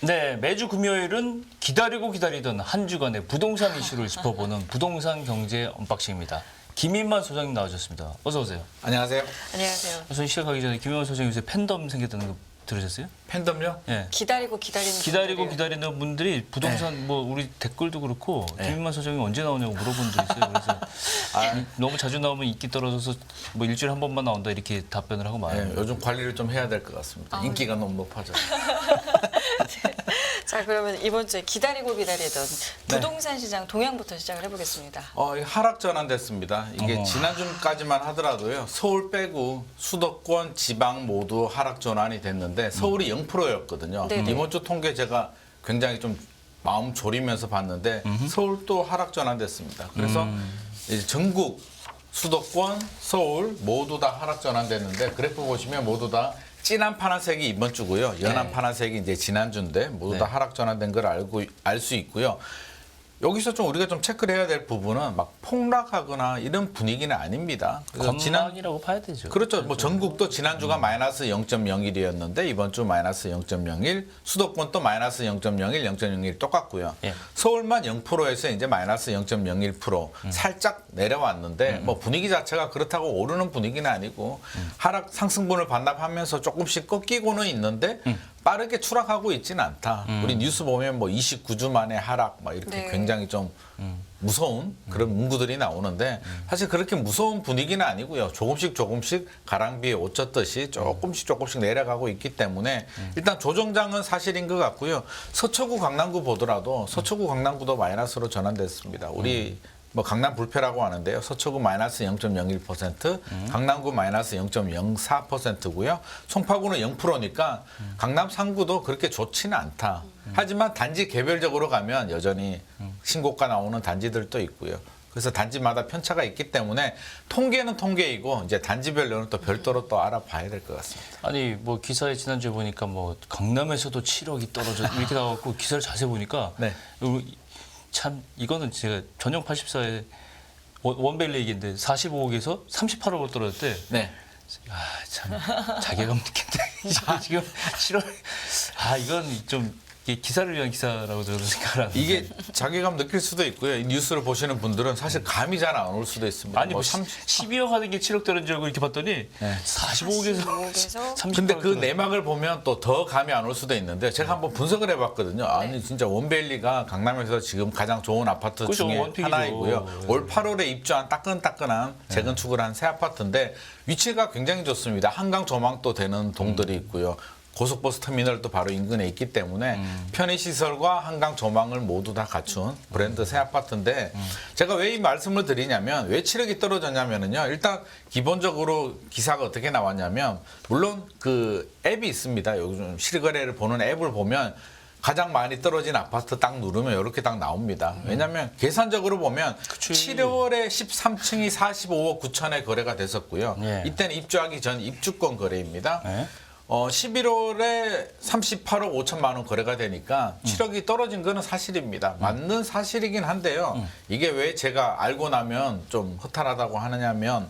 네, 매주 금요일은 기다리고 기다리던 한 주간의 부동산 이슈를 짚어보는 부동산 경제 언박싱입니다. 김인만 소장님 나오셨습니다. 어서 오세요. 안녕하세요. 안녕하세요. 우선 시작하기 전에 김인만 소장님 요새 팬덤 생겼다는 거 들으셨어요? 팬덤요? 예. 기다리고 기다리는 기다리고 분들이에요. 기다리는 분들이 부동산 뭐 우리 댓글도 그렇고 네. 김인만 소장님 언제 나오냐고 물어본 분도 있어요. 그래서 너무 자주 나오면 인기 떨어져서 뭐 일주일에 한 번만 나온다 이렇게 답변을 하고 네, 말아요. 요즘 관리를 좀 해야 될 것 같습니다. 인기가 너무 높아져. 자, 그러면 이번 주에 기다리고 기다리던 부동산 시장 동향부터 시작을 해보겠습니다. 하락 전환됐습니다. 이게 지난주까지만 하더라도요. 서울 빼고 수도권, 지방 모두 하락 전환이 됐는데 서울이 0%였거든요. 네네. 이번 주 통계 제가 굉장히 좀 마음 졸이면서 봤는데 서울도 하락 전환됐습니다. 그래서 이제 전국 수도권, 서울 모두 다 하락 전환됐는데 그래프 보시면 모두 다 진한 파란색이 이번 주고요. 연한 네. 파란색이 이제 지난주인데 모두 다 네. 하락 전환된 걸 알 수 있고요. 여기서 좀 우리가 좀 체크를 해야 될 부분은 막 폭락하거나 이런 분위기는 아닙니다. 그래서 건망이라고 봐야 되죠. 그렇죠. 뭐 전국도 지난주가 마이너스 0.01이었는데 이번 주 마이너스 0.01, 수도권도 마이너스 0.01, 0.01 똑같고요. 예. 서울만 0%에서 이제 마이너스 0.01% 살짝 내려왔는데 뭐 분위기 자체가 그렇다고 오르는 분위기는 아니고 하락 상승분을 반납하면서 조금씩 꺾이고는 있는데 빠르게 추락하고 있지는 않다. 우리 뉴스 보면 뭐 29주 만에 하락 막 이렇게 네. 굉장히 좀 무서운 그런 문구들이 나오는데 사실 그렇게 무서운 분위기는 아니고요. 조금씩 가랑비에 옷 젖듯이 조금씩 내려가고 있기 때문에 일단 조정장은 사실인 것 같고요. 서초구 강남구 보더라도 서초구 강남구도 마이너스로 전환됐습니다. 우리 뭐 강남 불패라고 하는데요. 서초구 마이너스 0.01%, 강남구 마이너스 0.04%고요. 송파구는 0%니까 강남 상구도 그렇게 좋지는 않다. 하지만 단지 개별적으로 가면 여전히 신고가 나오는 단지들도 있고요. 그래서 단지마다 편차가 있기 때문에 통계는 통계이고 이제 단지별로는 또 별도로 또 알아봐야 될 것 같습니다. 아니 뭐 기사에 지난주에 보니까 뭐 강남에서도 7억이 떨어져 이렇게 나왔고 기사를 자세히 보니까 네. 참 이거는 제가 전용 84에 원벨리 얘기인데 45억에서 38억으로 떨어졌대. 네. 참 자괴감 느낀다. 지금 7월 이건 좀 이게 기사를 위한 기사라고 저는 생각하는데 이게 자괴감 느낄 수도 있고요. 이 뉴스를 보시는 분들은 사실 감이 잘 안 올 수도 있습니다. 아니 뭐 12억 하는 게 7억 되는 줄 알고 이렇게 봤더니 45억에서 45억에서 30억. 근데 그 내막을 보면 또 더 감이 안 올 수도 있는데 제가 한번 분석을 해봤거든요. 아니 진짜 원벨리가 강남에서 지금 가장 좋은 아파트 그렇죠, 중에 원픽이죠. 하나이고요. 네. 올 8월에 입주한 따끈따끈한 재건축을 한 새 아파트인데 위치가 굉장히 좋습니다. 한강 조망도 되는 동들이 있고요. 고속버스 터미널도 바로 인근에 있기 때문에 편의시설과 한강 조망을 모두 다 갖춘 브랜드 새 아파트인데 제가 왜 이 말씀을 드리냐면 왜 7억이 떨어졌냐면요. 일단 기본적으로 기사가 어떻게 나왔냐면 물론 그 앱이 있습니다. 요즘 실거래를 보는 앱을 보면 가장 많이 떨어진 아파트 딱 누르면 이렇게 딱 나옵니다. 왜냐하면 계산적으로 보면 7월에 13층이 45억 9천에 거래가 됐었고요. 네. 이때는 입주하기 전 입주권 거래입니다. 네. 11월에 38억 5천만 원 거래가 되니까 7억이 떨어진 거는 사실입니다. 맞는 사실이긴 한데요. 이게 왜 제가 알고 나면 좀 허탈하다고 하느냐면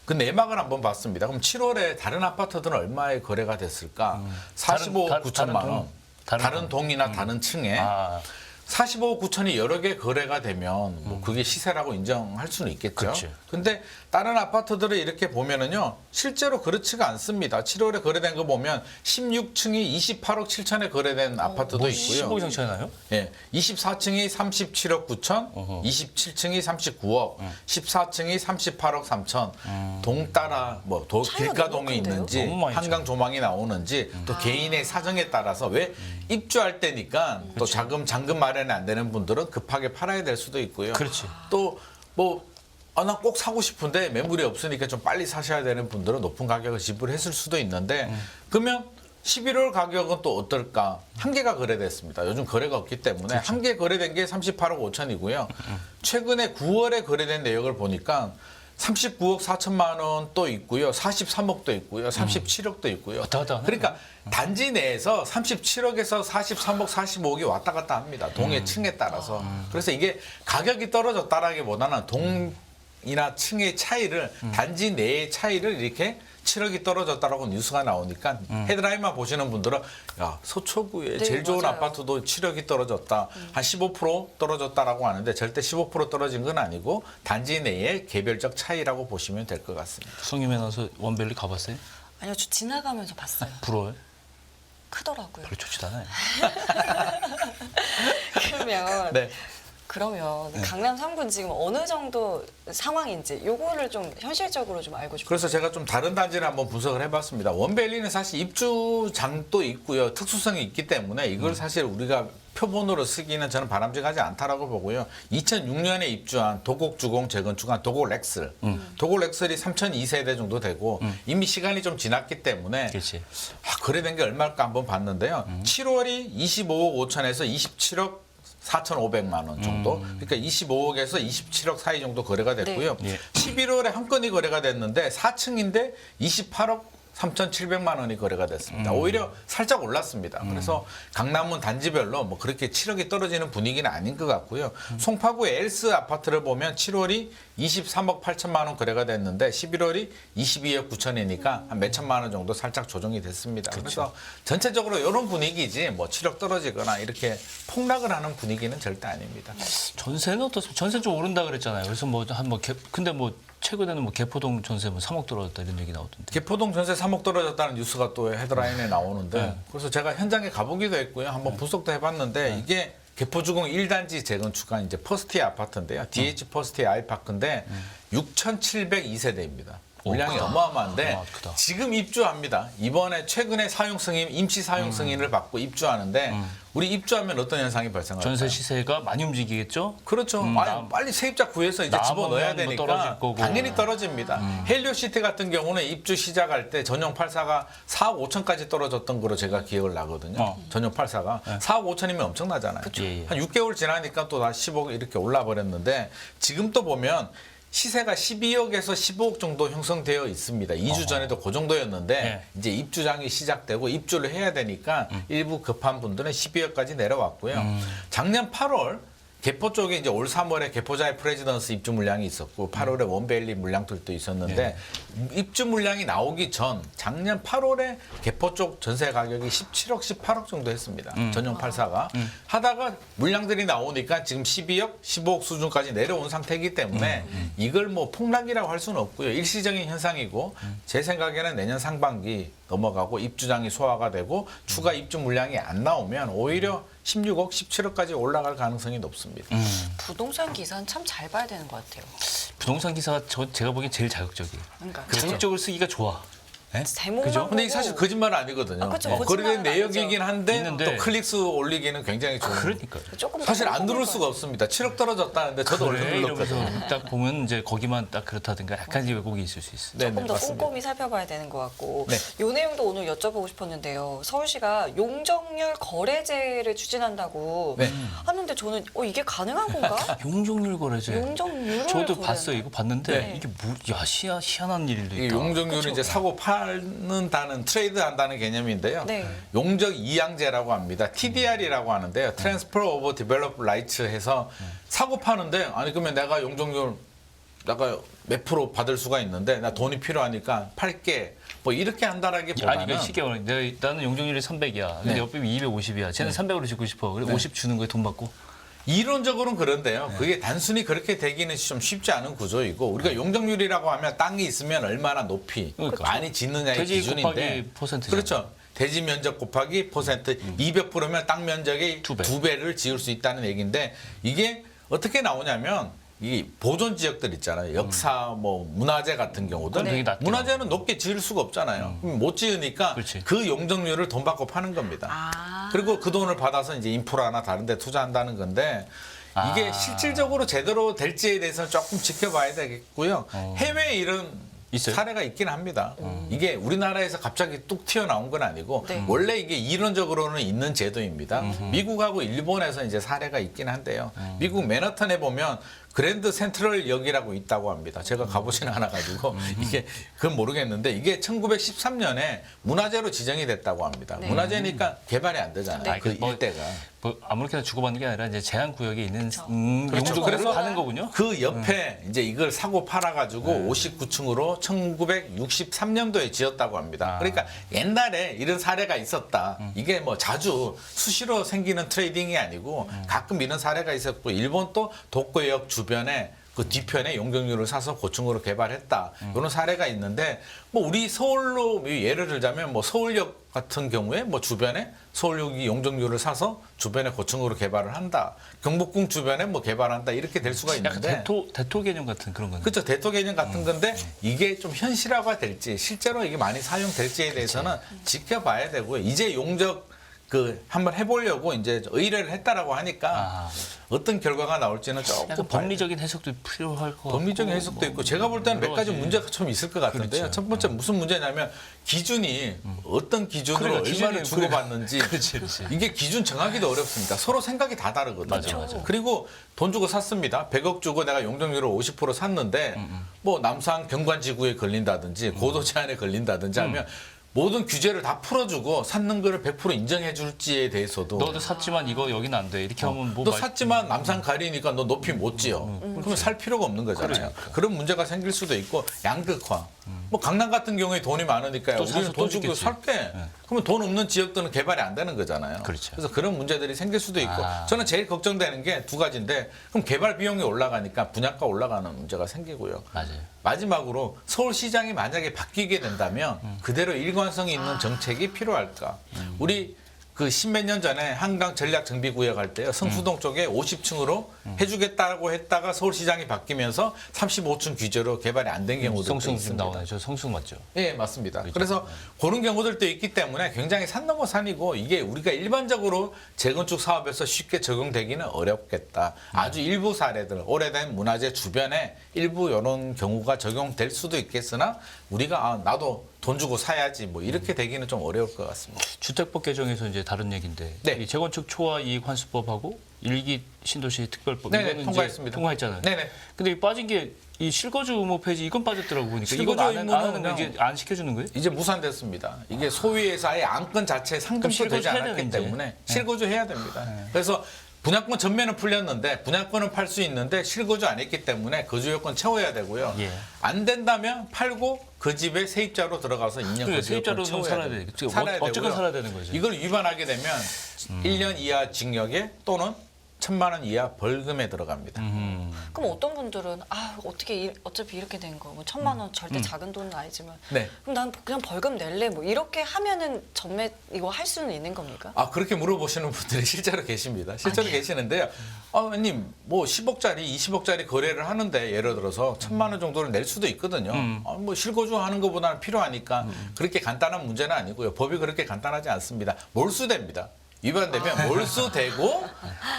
그 내막을 한번 봤습니다. 그럼 7월에 다른 아파트들은 얼마에 거래가 됐을까? 45억 9천만 원. 다른 동이나 다른 층에 45억 9천이 여러 개 거래가 되면 뭐 그게 시세라고 인정할 수는 있겠죠. 그렇죠. 근데 다른 아파트들을 이렇게 보면은요, 실제로 그렇지가 않습니다. 7월에 거래된 거 보면 16층이 28억 7천에 거래된 아파트도 있고요. 15억 이상 차이 나요? 예, 24층이 37억 9천, 27층이 39억, 14층이 38억 3천. 동 따라 뭐 차이가 길가동이 너무 큰데요? 있는지 너무 많이 한강 조망이 나오는지 또 개인의 사정에 따라서 왜 입주할 때니까 또 잔금 마련이 안 되는 분들은 급하게 팔아야 될 수도 있고요. 그렇지. 또 뭐 나 꼭 사고 싶은데 매물이 없으니까 좀 빨리 사셔야 되는 분들은 높은 가격을 지불했을 수도 있는데 그러면 11월 가격은 또 어떨까? 한 개가 거래됐습니다. 요즘 거래가 없기 때문에 한 개 거래된 게 38억 5천이고요. 최근에 9월에 거래된 내역을 보니까 39억 4천만 원 또 있고요. 43억도 있고요. 37억도 있고요. 왔다 갔다 하네. 그러니까 단지 내에서 37억에서 43억, 45억이 왔다 갔다 합니다. 동의 층에 따라서. 그래서 이게 가격이 떨어졌다라기보다는 동이나 층의 차이를 단지 내의 차이를 이렇게 7억이 떨어졌다라고 뉴스가 나오니까 헤드라인만 보시는 분들은 야 서초구에 네, 제일 좋은 맞아요. 아파트도 7억이 떨어졌다. 한 15% 떨어졌다라고 하는데 절대 15% 떨어진 건 아니고 단지 내의 개별적 차이라고 보시면 될 것 같습니다. 송임에 나서 원밸리 가봤어요? 아니요, 저 지나가면서 봤어요. 부러워요? 크더라고요. 별로 좋지도 않아요. 그러면 네. 그러면 강남 3군 지금 어느 정도 상황인지 요거를 좀 현실적으로 좀 알고 싶어요. 그래서 제가 좀 다른 단지를 한번 분석을 해봤습니다. 원밸리는 사실 입주장도 있고요. 특수성이 있기 때문에 이걸 사실 우리가 표본으로 쓰기는 저는 바람직하지 않다라고 보고요. 2006년에 입주한 도곡주공 재건축한 도곡렉슬. 도곡렉슬이 3002세대 정도 되고 이미 시간이 좀 지났기 때문에 그렇지. 거래된 게 얼마일까 한번 봤는데요. 7월이 25억 5천에서 27억 4,500만 원 정도. 그러니까 25억에서 27억 사이 정도 거래가 됐고요. 네. 예. 11월에 한 건이 거래가 됐는데 4층인데 28억 3,700만 원이 거래가 됐습니다. 오히려 살짝 올랐습니다. 그래서 강남은 단지별로 뭐 그렇게 7억이 떨어지는 분위기는 아닌 것 같고요. 송파구의 엘스 아파트를 보면 7월이 23억 8천만 원 거래가 됐는데 11월이 22억 9천이니까 한 몇천만 원 정도 살짝 조정이 됐습니다. 그래서 전체적으로 이런 분위기지 뭐 7억 떨어지거나 이렇게 폭락을 하는 분위기는 절대 아닙니다. 전세는 어떻습니까? 전세 좀 오른다 그랬잖아요. 그래서 근데 뭐 최근에는 뭐 개포동 전세 뭐 3억 떨어졌다 이런 얘기 나오던데. 개포동 전세 3억 떨어졌다는 뉴스가 또 헤드라인에 나오는데 네. 그래서 제가 현장에 가보기도 했고요. 한번 분석도 해봤는데 이게 개포주공 1단지 재건축한 이제 퍼스트의 아파트인데요. DH 퍼스트의 아이파크인데 6,702세대입니다. 물량이 어마어마한데 크다. 지금 입주합니다. 이번에 최근에 사용 승인, 임시 사용 승인을 받고 입주하는데 우리 입주하면 어떤 현상이 발생할까요? 전세 시세가 많이 움직이겠죠? 그렇죠. 아니, 빨리 세입자 구해서 이제 집어넣어야 남으면 뭐 되니까 떨어질 거고. 당연히 떨어집니다. 헬리오시티 같은 경우는 입주 시작할 때 전용 84가 4억 5천까지 떨어졌던 거로 제가 기억을 나거든요. 전용 84가 4억 5천이면 엄청나잖아요. 예, 예. 한 6개월 지나니까 또 다시 10억 이렇게 올라 버렸는데 지금 또 보면 시세가 12억에서 15억 정도 형성되어 있습니다. 2주 전에도 그 정도였는데 네. 이제 입주장이 시작되고 입주를 해야 되니까 일부 급한 분들은 12억까지 내려왔고요. 작년 8월 개포 쪽에 이제 올 3월에 개포자의 프레지던스 입주 물량이 있었고 8월에 원밸리 물량들도 있었는데 입주 물량이 나오기 전 작년 8월에 개포 쪽 전세 가격이 17억, 18억 정도 했습니다. 전용 84가 하다가 물량들이 나오니까 지금 12억, 15억 수준까지 내려온 상태이기 때문에 이걸 뭐 폭락이라고 할 수는 없고요. 일시적인 현상이고 제 생각에는 내년 상반기 넘어가고 입주장이 소화가 되고 추가 입주 물량이 안 나오면 오히려 16억, 17억까지 올라갈 가능성이 높습니다. 부동산 기사는 참 잘 봐야 되는 것 같아요. 부동산 기사가 제가 보기엔 제일 자극적이에요. 그러니까 자극적으로 쓰기가 좋아. 네? 제목만 그죠? 보고 근데 이게 사실 거짓말은 아니거든요. 아, 그쵸. 거래된 거짓말은 내역이긴 한데 있는데. 또 클릭수 올리기는 굉장히 좋은. 그러니까요. 조금 더 사실 안 꼼꼼히 누를 봐야 수가 없습니다. 7억 떨어졌다는데 저도 얼른 그래 이러면서 눌렀거든요. 딱 보면 이제 거기만 딱 그렇다든가 약간 왜곡이 있을 수 있어요. 네, 조금 더 맞습니다. 꼼꼼히 살펴봐야 되는 것 같고 네. 요 내용도 오늘 여쭤보고 싶었는데요. 서울시가 용적률 거래제를 추진한다고 네. 하는데 저는 이게 가능한 건가? 용적률 거래제. 용적률을 저도 거래하는 봤어요. 이거 봤는데 네. 이게 희한한 일도 이게 있다. 용적률은 그쵸. 이제 사고 파는다는 트레이드 한다는 개념인데요. 네. 용적 이양제라고 합니다. TDR이라고 하는데요. Transfer of Developed Rights 해서 사고 파는데 아니 그러면 내가 용적률 내가 몇 프로 받을 수가 있는데 나 돈이 필요하니까 팔게 뭐 이렇게 한다라기보다는 아니, 쉽게 말하면 나는 용적률이 300이야. 근데 네. 옆집이 250이야. 쟤는 300으로 짓고 싶어. 그래 50 주는 거에 돈 받고. 이론적으로는 그런데요. 그게 단순히 그렇게 되기는 좀 쉽지 않은 구조이고 우리가 용적률이라고 하면 땅이 있으면 얼마나 높이 그러니까. 많이 짓느냐의 돼지 기준인데 곱하기 퍼센트잖아요. 그렇죠. 대지 면적 곱하기 퍼센트 200%면 땅 면적의 두 배. 2배를 지을 수 있다는 얘기인데 이게 어떻게 나오냐면 이 보존 지역들 있잖아요. 역사 뭐 문화재 같은 경우들 되게 낮게 문화재는 높게 지을 수가 없잖아요. 그럼 못 지으니까 그렇지. 그 용적률을 돈 받고 파는 겁니다. 아. 그리고 그 돈을 받아서 이제 인프라나 다른 데 투자한다는 건데 이게 아. 실질적으로 제대로 될지에 대해서는 조금 지켜봐야 되겠고요. 해외에 이런 있어요? 사례가 있긴 합니다. 이게 우리나라에서 갑자기 뚝 튀어나온 건 아니고 네. 원래 이게 이론적으로는 있는 제도입니다. 미국하고 일본에서 이제 사례가 있긴 한데요. 미국 맨하탄에 보면 그랜드 센트럴역이라고 있다고 합니다. 제가 가보지는 않아가지고 이게 그건 모르겠는데 이게 1913년에 문화재로 지정이 됐다고 합니다. 네. 문화재니까 개발이 안 되잖아요. 네. 그 뭐, 일대가. 뭐 아무렇게나 주고받는 게 아니라 이제 제한 구역에 있는 그렇죠. 용도로 그래서 가는 거군요. 그 옆에 이제 이걸 사고 팔아가지고 59층으로 1963년도에 지었다고 합니다. 아. 그러니까 옛날에 이런 사례가 있었다. 이게 뭐 자주 수시로 생기는 트레이딩이 아니고 가끔 이런 사례가 있었고 일본 또 도쿄역 주변에 그 뒤편에 용적률을 사서 고층으로 개발했다. 이런 사례가 있는데 뭐 우리 서울로 예를 들자면 뭐 서울역 같은 경우에 뭐 주변에 서울역이 용적률을 사서 주변에 고층으로 개발을 한다. 경복궁 주변에 뭐 개발한다. 이렇게 될 수가 약간 있는데 대토 개념 같은 그런 건데. 그렇죠. 대토 개념 같은 건데 이게 좀 현실화가 될지 실제로 이게 많이 사용될지에 대해서는 지켜봐야 되고요. 이제 용적 그 한번 해보려고 이제 의뢰를 했다라고 하니까 아. 어떤 결과가 나올지는 조금 약간 봐야 법리적인 해석도 필요할 것 같고. 법리적인 해석도 있고 제가 볼 때는 몇 가지 문제가 좀 있을 것 같은데요. 그렇죠. 첫 번째 무슨 문제냐면 기준이 어떤 기준으로 그러니까 얼마를 기준이 주고받는지 그렇지, 그렇지. 이게 기준 정하기도 어렵습니다. 서로 생각이 다 다르거든요. 맞아, 맞아. 그리고 돈 주고 샀습니다. 100억 주고 내가 용적률을 50% 샀는데 뭐 남산 경관지구에 걸린다든지 고도 제한에 걸린다든지 하면 모든 규제를 다 풀어주고 샀는 거를 100% 인정해 줄지에 대해서도 너도 샀지만 이거 여기는 안 돼. 이렇게 하면 뭐 너 샀지만 남산 가리니까 너 높이 못 지어. 그러면 살 필요가 없는 거잖아요. 그런 문제가 생길 수도 있고 양극화. 뭐 강남 같은 경우에 돈이 많으니까요. 또 우리는 사서 돈 또 주고 짓겠지. 살게. 그러면 돈 없는 지역들은 개발이 안 되는 거잖아요. 그렇죠. 그래서 그런 문제들이 생길 수도 있고 아. 저는 제일 걱정되는 게 두 가지인데 그럼 개발 비용이 올라가니까 분양가 올라가는 문제가 생기고요. 맞아요. 마지막으로 서울시장이 만약에 바뀌게 된다면 그대로 일관성이 있는 정책이 필요할까? 우리 그 십몇 년 전에 한강 전략정비구역 할 때요. 성수동 쪽에 50층으로 해주겠다고 했다가 서울시장이 바뀌면서 35층 규제로 개발이 안 된 경우도 성승 지금 있습니다. 나오네. 저 성승 맞죠? 예, 맞습니다. 그래서 그런 경우들도 있기 때문에 굉장히 산 넘어 산이고 이게 우리가 일반적으로 재건축 사업에서 쉽게 적용되기는 어렵겠다. 아주 일부 사례들, 오래된 문화재 주변에 일부 이런 경우가 적용될 수도 있겠으나 우리가 아, 나도 돈 주고 사야지 뭐 이렇게 되기는 좀 어려울 것 같습니다. 주택법 개정에서 이제 다른 얘기인데 네. 이 재건축 초과 이익 환수법하고 일기 신도시 특별법 네네, 이거는 통과했습니다. 이제 통과했잖아요. 네네. 근데 이 빠진 게 이 실거주 의무 폐지 이건 빠졌더라고 보니까 이건 실거주 안 하는 의무는 거 이제 안 시켜주는 거예요? 이제 무산됐습니다. 이게 소위에서 아예 안건 자체에 상금도 되지 실거주 해야 않았기 되는데. 때문에 실거주 해야 됩니다. 그래서 분양권 전면은 풀렸는데 분양권은 팔 수 있는데 실거주 안 했기 때문에 거주 요건 채워야 되고요. 예. 안 된다면 팔고 그 집에 세입자로 들어가서 2년 그래, 거주 요건 세입자로는 채워야 살아야 됩니다. 돼. 살아야 어쨌건 되고요. 살아야 되는 거죠. 이걸 위반하게 되면 1년 이하 징역에 또는 1,000만 원 이하 벌금에 들어갑니다. 그럼 어떤 분들은 아 어떻게 어차피 이렇게 된 거 뭐 1,000만 원 절대 작은 돈은 아니지만 네. 그럼 난 그냥 벌금 낼래 뭐 이렇게 하면은 전매 이거 할 수는 있는 겁니까? 아 그렇게 물어보시는 분들이 실제로 계십니다. 실제로 계시는데요. 아님 뭐 10억짜리, 20억짜리 거래를 하는데 예를 들어서 1,000만 원 정도를 낼 수도 있거든요. 뭐 실거주 하는 것보다는 필요하니까 그렇게 간단한 문제는 아니고요. 법이 그렇게 간단하지 않습니다. 몰수됩니다. 위반되면 몰수되고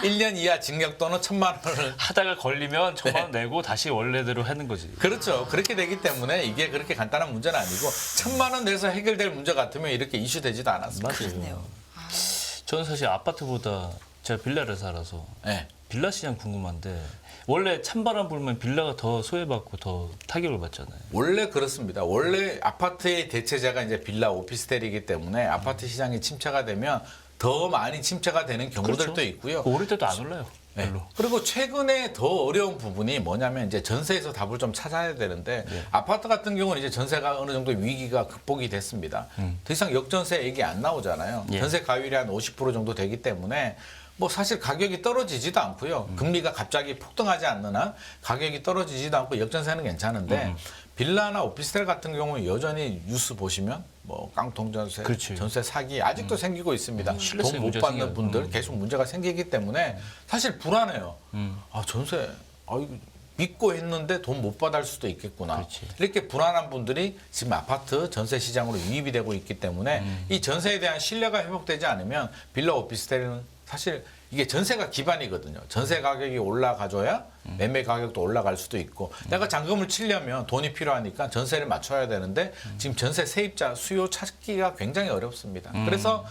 1년 이하 징역 또는 1,000만 원을 하다가 걸리면 1,000만 원 내고 다시 원래대로 하는 거지. 그렇죠. 그렇게 되기 때문에 이게 그렇게 간단한 문제는 아니고 1,000만 원 내서 해결될 문제 같으면 이렇게 이슈되지도 않았습니다. 그렇네요. 저는 사실 아파트보다 제가 빌라를 살아서 네. 빌라 시장 궁금한데 원래 찬바람 불면 빌라가 더 소외받고 더 타격을 받잖아요. 원래 그렇습니다. 원래 아파트의 대체자가 이제 빌라 오피스텔이기 때문에 아파트 시장이 침체가 되면 더 많이 침체가 되는 경우들도 그렇죠. 있고요. 오를 때도 안 올라요. 네. 별로. 그리고 최근에 더 어려운 부분이 뭐냐면 이제 전세에서 답을 좀 찾아야 되는데 아파트 같은 경우는 이제 전세가 어느 정도 위기가 극복이 됐습니다. 더 이상 역전세 얘기 안 나오잖아요. 예. 전세 가율이 한 50% 정도 되기 때문에 뭐 사실 가격이 떨어지지도 않고요. 금리가 갑자기 폭등하지 않는 한 가격이 떨어지지도 않고 역전세는 괜찮은데 빌라나 오피스텔 같은 경우는 여전히 뉴스 보시면 뭐 깡통 전세, 그렇지. 전세 사기 아직도 생기고 있습니다. 신뢰성이 돈 못 문제가 받는 생겨요. 분들 계속 문제가 생기기 때문에 사실 불안해요. 아 전세 이거 믿고 했는데 돈 못 받을 수도 있겠구나. 그렇지. 이렇게 불안한 분들이 지금 아파트 전세 시장으로 유입이 되고 있기 때문에 이 전세에 대한 신뢰가 회복되지 않으면 빌라 오피스텔은 사실 이게 전세가 기반이거든요. 전세 가격이 올라가줘야 매매 가격도 올라갈 수도 있고 내가 잔금을 치려면 돈이 필요하니까 전세를 맞춰야 되는데 지금 전세 세입자 수요 찾기가 굉장히 어렵습니다. 그래서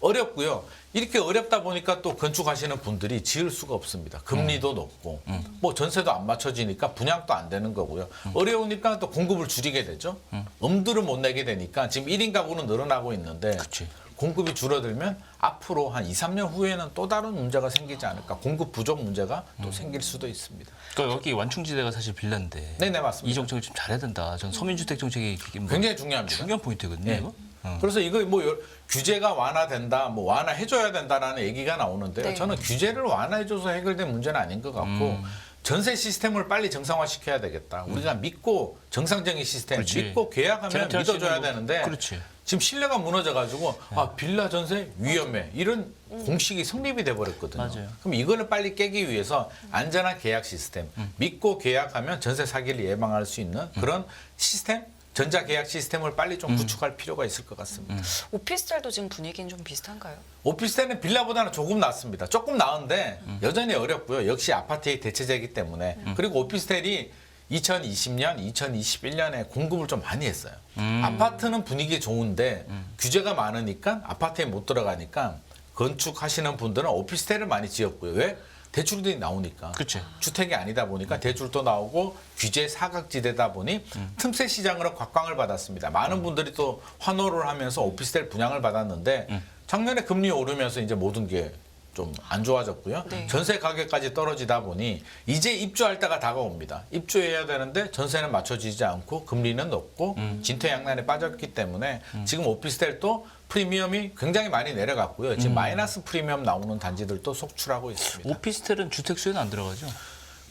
어렵고요. 이렇게 어렵다 보니까 또 건축하시는 분들이 지을 수가 없습니다. 금리도 높고 뭐 전세도 안 맞춰지니까 분양도 안 되는 거고요. 어려우니까 또 공급을 줄이게 되죠. 엄두를 못 내게 되니까 지금 1인 가구는 늘어나고 있는데 그치. 공급이 줄어들면 앞으로 한 2, 3년 후에는 또 다른 문제가 생기지 않을까. 공급 부족 문제가 또 생길 수도 있습니다. 그러니까 여기 완충지대가 사실 빌라인데 네네, 맞습니다. 이 정책을 좀 잘해야 된다. 전 서민주택 정책이 굉장히 중요합니다. 중요한 포인트거든요. 네. 이거? 그래서 이거 뭐 규제가 완화된다, 뭐 완화해줘야 된다라는 얘기가 나오는데요. 네. 저는 규제를 완화해줘서 해결된 문제는 아닌 것 같고 전세 시스템을 빨리 정상화시켜야 되겠다. 우리가 믿고 정상적인 시스템, 그렇지. 믿고 계약하면 개런티 할수 믿어줘야 있는 거. 되는데 그렇지. 지금 신뢰가 무너져가지고 아 빌라 전세 위험해 이런 공식이 성립이 돼버렸거든요. 맞아요. 그럼 이거를 빨리 깨기 위해서 안전한 계약 시스템, 믿고 계약하면 전세 사기를 예방할 수 있는 그런 시스템, 전자계약 시스템을 빨리 좀 구축할 필요가 있을 것 같습니다. 오피스텔도 지금 분위기는 좀 비슷한가요? 오피스텔은 빌라보다는 조금 낫습니다. 조금 나은데 여전히 어렵고요. 역시 아파트의 대체제이기 때문에. 그리고 오피스텔이 2020년, 2021년에 공급을 좀 많이 했어요. 아파트는 분위기 좋은데 규제가 많으니까 아파트에 못 들어가니까 건축하시는 분들은 오피스텔을 많이 지었고요. 왜? 대출들이 나오니까. 그치. 주택이 아니다 보니까 대출도 나오고 규제 사각지대다 보니 틈새 시장으로 곽광을 받았습니다. 많은 분들이 또 환호를 하면서 오피스텔 분양을 받았는데 작년에 금리 오르면서 이제 모든 게 좀 안 좋아졌고요. 네. 전세 가격까지 떨어지다 보니 이제 입주할 때가 다가옵니다. 입주해야 되는데 전세는 맞춰지지 않고 금리는 높고 진퇴양난에 빠졌기 때문에 지금 오피스텔도 프리미엄이 굉장히 많이 내려갔고요. 지금 마이너스 프리미엄 나오는 단지들도 속출하고 있습니다. 오피스텔은 주택수에는 안 들어가죠.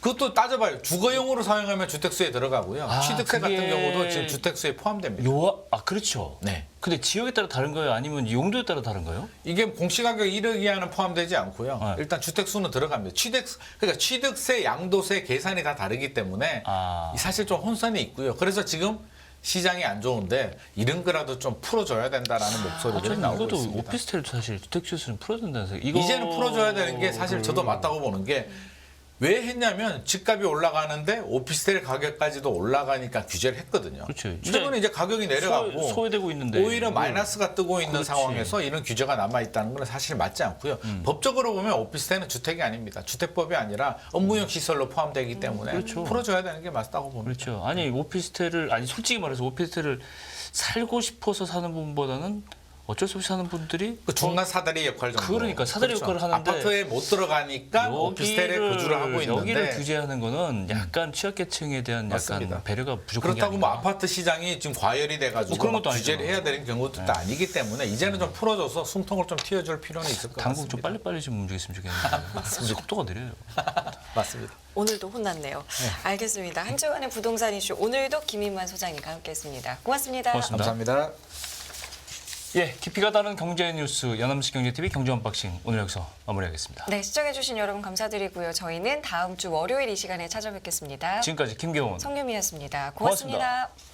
그것도 따져봐요. 주거용으로 사용하면 주택수에 들어가고요. 아, 취득세 같은 그게- 경우도 지금 주택수에 포함됩니다. 그렇죠. 네. 근데 지역에 따라 다른 거예요? 아니면 용도에 따라 다른 거예요? 이게 공시가격 1억 이하는 포함되지 않고요. 네. 일단 주택수는 들어갑니다. 그러니까 취득세, 양도세 계산이 다 다르기 때문에 아. 사실 좀 혼선이 있고요. 그래서 지금 시장이 안 좋은데 이런 거라도 좀 풀어줘야 된다라는 목소리들이 저는 나오고 이것도 있습니다. 오피스텔 사실 주택수는 풀어준다는 생각. 이거 이제는 풀어줘야 되는 게 사실 저도 맞다고 보는 게 왜 했냐면 집값이 올라가는데 오피스텔 가격까지도 올라가니까 규제를 했거든요. 그렇죠. 최근에 이제 가격이 내려가고 소외되고 있는데 오히려 마이너스가 뜨고 있는 그렇지. 상황에서 이런 규제가 남아 있다는 건 사실 맞지 않고요. 법적으로 보면 오피스텔은 주택이 아닙니다. 주택법이 아니라 업무용 시설로 포함되기 때문에 그렇죠. 풀어줘야 되는 게 맞다고 봅니다. 그렇죠. 아니 솔직히 말해서 오피스텔을 살고 싶어서 사는 분보다는 어쩔 수 없이 사는 분들이 그 중간 사다리 역할 정도. 그러니까 사다리 역할을 하는데 아파트에 못 들어가니까 오피스텔에 거주를 하고 있는데 여기를 규제하는 거는 약간 취약계층에 대한 맞습니다. 약간 배려가 부족한 게 그렇다고 뭐 아닌가. 아파트 시장이 지금 과열이 돼가지고 뭐 그런 것도 막 규제를 아니잖아. 해야 되는 경우도 아니기 때문에 이제는 좀 풀어줘서 숨통을 좀 틔워줄 필요는 있을 것 당국 좀 같습니다. 빨리빨리 좀 움직였으면 좋겠는데 속도가 느려요. 맞습니다. 오늘도 혼났네요. 알겠습니다. 한 주간의 부동산 이슈 오늘도 김인만 소장님과 함께했습니다. 고맙습니다. 고맙습니다. 감사합니다. 예, 깊이가 다른 경제 뉴스 연암시 경제TV 경제 언박싱 오늘 여기서 마무리하겠습니다. 네, 시청해주신 여러분 감사드리고요. 저희는 다음 주 월요일 이 시간에 찾아뵙겠습니다. 지금까지 김경훈 성유미였습니다. 고맙습니다. 고맙습니다.